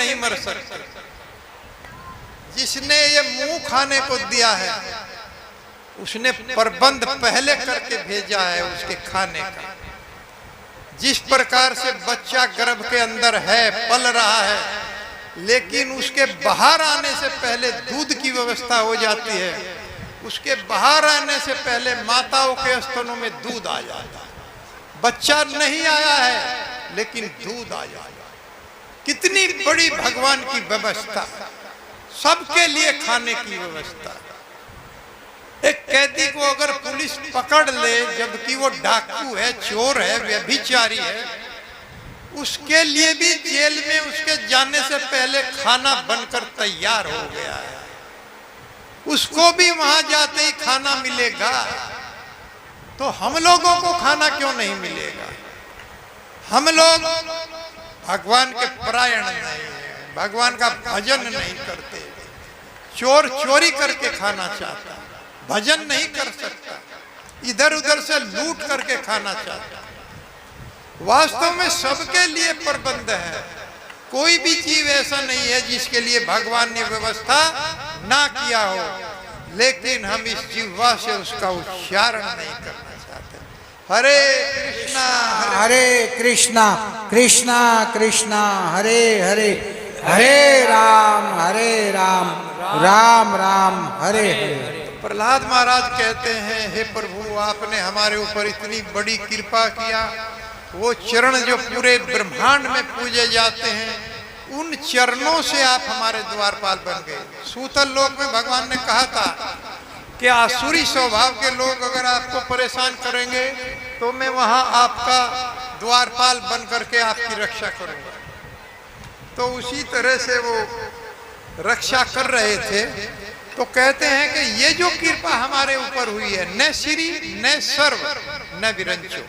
नहीं मर सकते। जिसने ये मुंह खाने को दिया है उसने प्रबंध पहले करके भेजा है उसके खाने का। जिस प्रकार से बच्चा गर्भ के अंदर है, पल रहा है, लेकिन उसके बाहर आने से पहले दूध की व्यवस्था हो जाती है, उसके बाहर आने से पहले माताओं के स्तनों में दूध आ जाता है। बच्चा नहीं आया है लेकिन दूध आ जाता है। कितनी बड़ी भगवान की व्यवस्था, सबके लिए खाने की व्यवस्था। एक कैदी को अगर पुलिस पकड़ ले जबकि वो डाकू है, चोर है, व्यभिचारी है, उसके लिए भी जेल में उसके जाने से पहले खाना बनकर तैयार हो गया है। उसको भी वहां जाते ही खाना मिलेगा, तो हम लोगों को खाना क्यों नहीं मिलेगा? हम लोग भगवान के परायण नहीं है, भगवान का भजन नहीं करते। चोर चोरी करके खाना चाहता, भजन नहीं कर सकता, इधर उधर से लूट करके खाना चाहता। वास्तव में सबके लिए प्रबंध है। कोई भी जीव ऐसा नहीं है जिसके लिए भगवान ने व्यवस्था ना किया हो, लेकिन हम इस जिह्वा से उसका उच्चारण नहीं करना चाहते। हरे कृष्णा हरे कृष्णा कृष्णा कृष्णा हरे हरे, हरे राम राम राम हरे हरे। प्रहलाद महाराज कहते हैं, हे प्रभु आपने हमारे ऊपर इतनी बड़ी कृपा किया, वो चरण जो पूरे ब्रह्मांड में पूजे जाते हैं, उन चरणों से आप हमारे द्वारपाल बन गए। सूतल लोक में भगवान ने कहा था कि आसुरी स्वभाव के लोग अगर आपको परेशान करेंगे तो मैं वहां आपका द्वारपाल बन करके आपकी रक्षा करूंगा। तो उसी तरह से वो रक्षा कर रहे थे। तो कहते हैं कि ये जो कृपा हमारे ऊपर हुई है, न श्री न सर्व न विरंचो,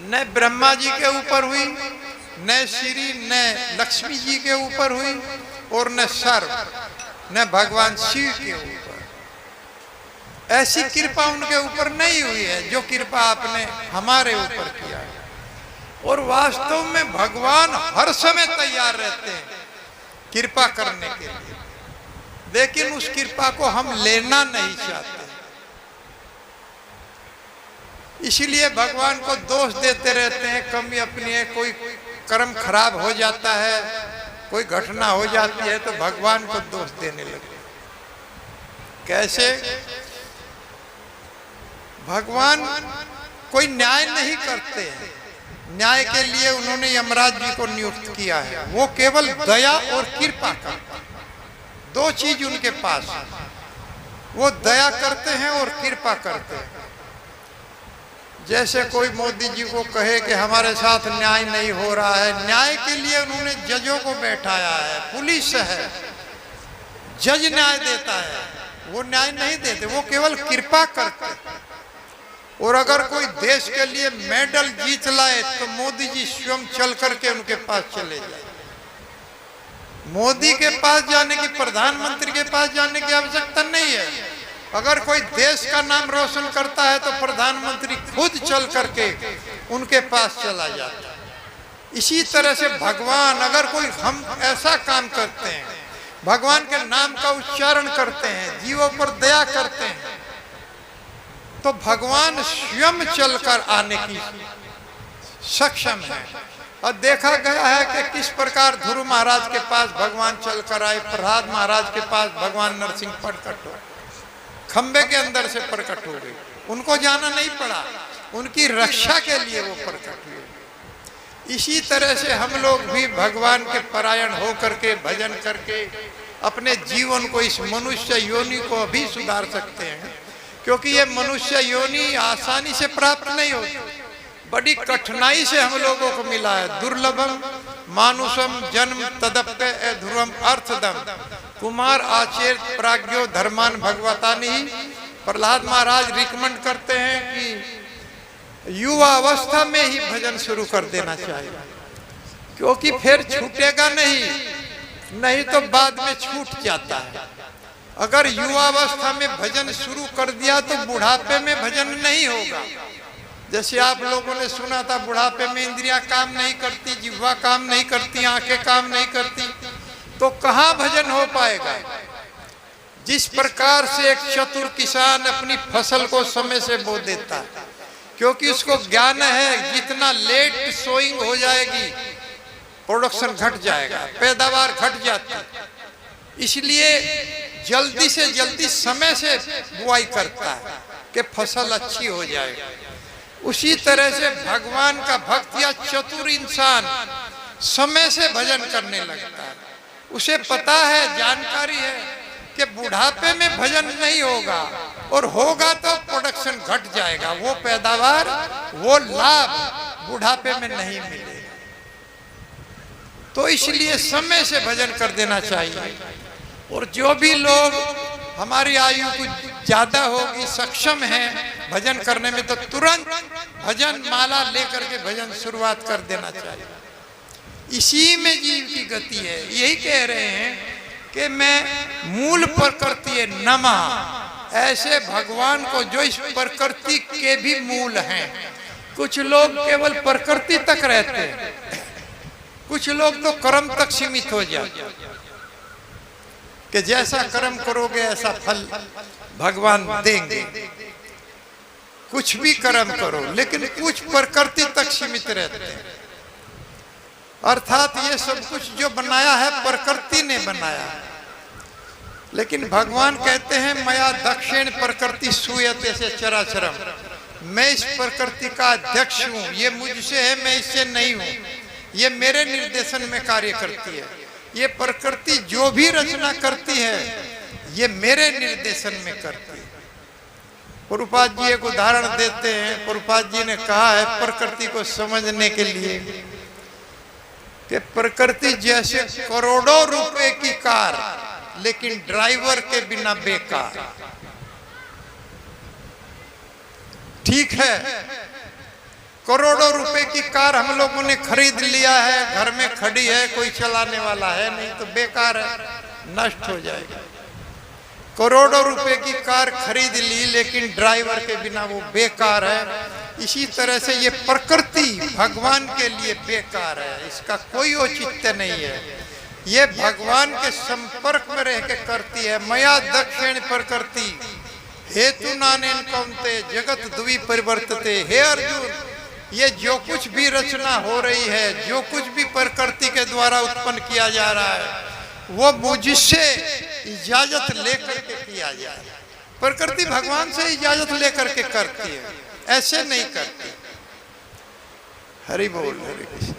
न ब्रह्मा जी के ऊपर हुई, न श्री न लक्ष्मी जी के ऊपर हुई, और न सर्व न भगवान शिव के ऊपर। ऐसी कृपा उनके ऊपर नहीं हुई है जो कृपा आपने हमारे ऊपर किया है। और वास्तव में भगवान हर समय तैयार रहते हैं कृपा करने के लिए, लेकिन उस कृपा को हम लेना नहीं चाहते। इसलिए भगवान को दोष देते रहते हैं, कमी अपनी है, कोई कर्म खराब हो जाता है, कोई घटना हो जाती है तो भगवान को दोष देने लगे। कैसे? भगवान कोई न्याय नहीं करते हैं। न्याय के लिए उन्होंने यमराज जी को नियुक्त किया है। वो केवल दया और कृपा करते हैं, दो चीज उनके पास है। वो दया करते हैं और कृपा करते हैं। जैसे कोई मोदी जी को कहे कि हमारे साथ न्याय नहीं हो रहा है, न्याय के लिए उन्होंने जजों को बैठाया है, पुलिस है, जज न्याय देता है, वो न्याय नहीं देते, वो केवल कृपा करते हैं। और अगर कोई देश के लिए मेडल जीत लाए तो मोदी जी स्वयं चल करके उनके पास चले जाए। मोदी के पास जाने की, प्रधानमंत्री के पास जाने की आवश्यकता नहीं है। अगर कोई देश का नाम रोशन करता है तो प्रधानमंत्री खुद चल करके उनके पास चला जाता है। इसी तरह से भगवान, अगर कोई हम ऐसा काम करते हैं, भगवान के नाम का उच्चारण करते हैं, जीवों पर दया करते हैं, तो भगवान स्वयं चलकर आने की सक्षम है। और देखा गया है कि किस प्रकार ध्रुव महाराज के पास भगवान चलकर आए, प्रहलाद महाराज के पास भगवान नरसिंह प्रकट हो, खंबे के अंदर से प्रकट हो गए। उनको जाना नहीं पड़ा, उनकी रक्षा के लिए वो प्रकट हुए। इसी तरह से हम लोग भी भगवान के परायण हो करके, भजन करके अपने जीवन को, इस मनुष्य योनि को भी सुधार सकते हैं। क्योंकि ये मनुष्य योनि आसानी से प्राप्त नहीं होती, बड़ी कठिनाई से हम लोगों को मिला है। दुर्लभम मानुषम जन्म तदप्य ध्रुवम अर्थदम कुमार आचेर प्राज्ञो धर्मान भगवतानि। प्रहलाद महाराज रिकमेंड करते हैं कि युवा अवस्था में ही भजन शुरू कर देना चाहिए, क्योंकि फिर छूटेगा नहीं तो बाद में छूट जाता है। अगर युवावस्था में भजन शुरू कर दिया तो बुढ़ापे में भजन नहीं होगा। जैसे आप लोगों ने सुना था बुढ़ापे में इंद्रियां काम नहीं करती, जिह्वा काम नहीं करती, आंखें काम नहीं करती, तो कहाँ भजन हो पाएगा। जिस प्रकार से एक चतुर किसान अपनी फसल को समय से बो देता है, क्योंकि उसको ज्ञान है जितना लेट सोइंग हो जाएगी प्रोडक्शन घट जाएगा, पैदावार घट जाती है, इसलिए जल्दी से जल्दी समय से बुआई करता है कि फसल अच्छी हो जाएगी। उसी तरह से भगवान का भक्त या चतुर इंसान समय से भजन करने लगता है। उसे पता है, जानकारी है कि बुढ़ापे में भजन नहीं होगा, और होगा तो प्रोडक्शन घट जाएगा, वो पैदावार, वो लाभ बुढ़ापे में नहीं मिलेगा। तो इसलिए समय से भजन कर देना चाहिए। और जो भी लोग हमारी आयु कुछ ज्यादा होगी, सक्षम हैं भजन करने में, तो तुरंत भजन माला लेकर के भजन शुरुआत कर देना चाहिए। इसी में जीव की गति है। यही कह रहे हैं कि मैं मूल प्रकृति है नमः, ऐसे भगवान को जो इस प्रकृति के भी मूल हैं। कुछ लोग केवल प्रकृति तक रहते हैं, कुछ लोग तो कर्म तक सीमित हो जाते कि जैसा कर्म करोगे ऐसा फल भगवान देंगे। कुछ भी कर्म करो, लेकिन कुछ प्रकृति तक सीमित रहते हैं। अर्थात ये सब कुछ जो बनाया है प्रकृति ने बनाया, लेकिन भगवान कहते हैं मया दक्षिण प्रकृति सूयते से चराचरम, मैं इस प्रकृति का अध्यक्ष हूँ, ये मुझसे है, मैं इससे नहीं हूँ, ये मेरे निर्देशन में कार्य करती है। ये प्रकृति जो भी रचना करती है ये मेरे निर्देशन में करती है। प्रभुपाद जी एक उदाहरण देते हैं। प्रभुपाद जी ने कहा है प्रकृति को समझने के लिए कि प्रकृति जैसे करोड़ों रुपए की कार, लेकिन ड्राइवर के बिना बेकार। ठीक है, करोड़ों रुपए की कार हम लोगों ने खरीद लिया है, घर में खड़ी है, कोई चलाने वाला है नहीं, तो बेकार है, नष्ट हो जाएगी। करोड़ों रुपए की कार खरीद ली, लेकिन ड्राइवर के बिना वो बेकार है। इसी तरह से ये प्रकृति भगवान के लिए बेकार है, इसका कोई औचित्य नहीं है। ये भगवान के संपर्क में रह के करती है। मया दक्षिण प्रकृति हेतु नानेन कौनते जगत द्वि परिवर्तते। हे अर्जुन, ये जो कुछ भी रचना हो रही है, जो कुछ भी प्रकृति के द्वारा उत्पन्न किया जा रहा है, वो मुझसे इजाजत लेकर के किया जाए। प्रकृति भगवान से इजाजत लेकर के करती है, ऐसे नहीं करती। हरि बोल, हरि कृष्ण।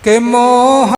के मोह